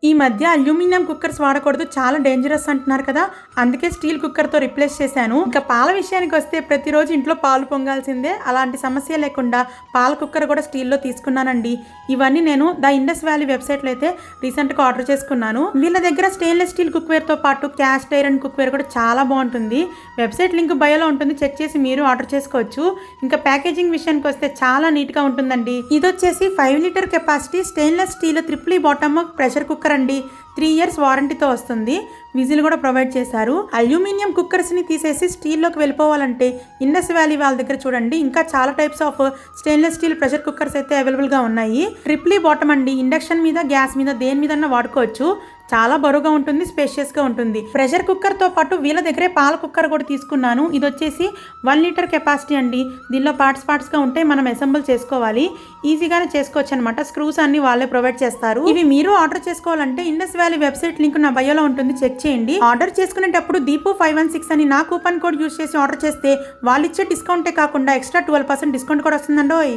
ఈ మధ్య aluminium cookers వాడకూడదు, చాలా డేంజరస్ అంటున్నారు కదా, అందుకే స్టీల్ కుక్కర్తో రిప్లేస్ చేశాను. ఇంకా పాల విషయానికి వస్తే ప్రతిరోజు ఇంట్లో పాలు పొంగాల్సిందే, అలాంటి సమస్య లేకుండా పాల కుక్కర్ కూడా స్టీల్లో తీసుకున్నానండి. ఇవన్నీ నేను ద ఇండస్ వ్యాలీ వెబ్సైట్లో అయితే రీసెంట్గా ఆర్డర్ చేసుకున్నాను. వీళ్ళ దగ్గర స్టెయిన్లెస్ స్టీల్ కుక్వేర్తో పాటు క్యాస్ట్ ఐరన్ కుక్వేర్ కూడా చాలా బాగుంటుంది. వెబ్సైట్ లింక్ బయోలో ఉంటుంది, చెక్ చేసి మీరు ఆర్డర్ చేసుకోవచ్చు. ఇంకా ప్యాకేజింగ్ విషయానికి వస్తే చాలా నీట్గా ఉంటుందండి. ఇది వచ్చేసి 5 litre capacity stainless steel triple bottom pressure cooker అండి. 3 ఇయర్స్ వారంటీతో వస్తుంది. విజిల్ కూడా ప్రొవైడ్ చేశారు. అల్యూమినియం కుక్కర్స్ని తీసేసి స్టీల్లోకి వెళ్ళిపోవాలంటే ఇండస్ వ్యాలీ వాళ్ళ దగ్గర చూడండి, ఇంకా చాలా types of stainless steel pressure cookers అయితే అవైలబుల్గా ఉన్నాయి. ట్రిపుల్ బాటమ్ అండి, ఇండక్షన్ మీద గ్యాస్ మీద దేని మీద వాడుకోవచ్చు. చాలా బరువుగా ఉంటుంది, స్పేషియస్గా ఉంటుంది. ప్రెషర్ కుక్కర్తో పాటు వీళ్ళ దగ్గరే పాల కుక్కర్ కూడా తీసుకున్నాను. ఇది వచ్చేసి 1 లీటర్ కెపాసిటీ అండి. దీనిలో పార్ట్స్గా ఉంటే మనం అసెంబుల్ చేసుకోవాలి, ఈజీగానే చేసుకోవచ్చు అనమాట. స్క్రూస్ అన్ని వాళ్ళే ప్రొవైడ్ చేస్తారు. ఇవి మీరు ఆర్డర్ చేసుకోవాలంటే ఇండస్ వ్యాలీ వెబ్సైట్ లింక్ నా బయోలో ఉంటుంది, చెక్ చేయండి. ఆర్డర్ చేసుకునేటప్పుడు దీపు516 అని నా కూపన్ కోడ్ యూస్ చేసి ఆర్డర్ చేస్తే వాళ్ళు ఇచ్చే డిస్కౌంటే కాకుండా ఎక్స్ట్రా 12% డిస్కౌంట్ కూడా వస్తుందండోయ్.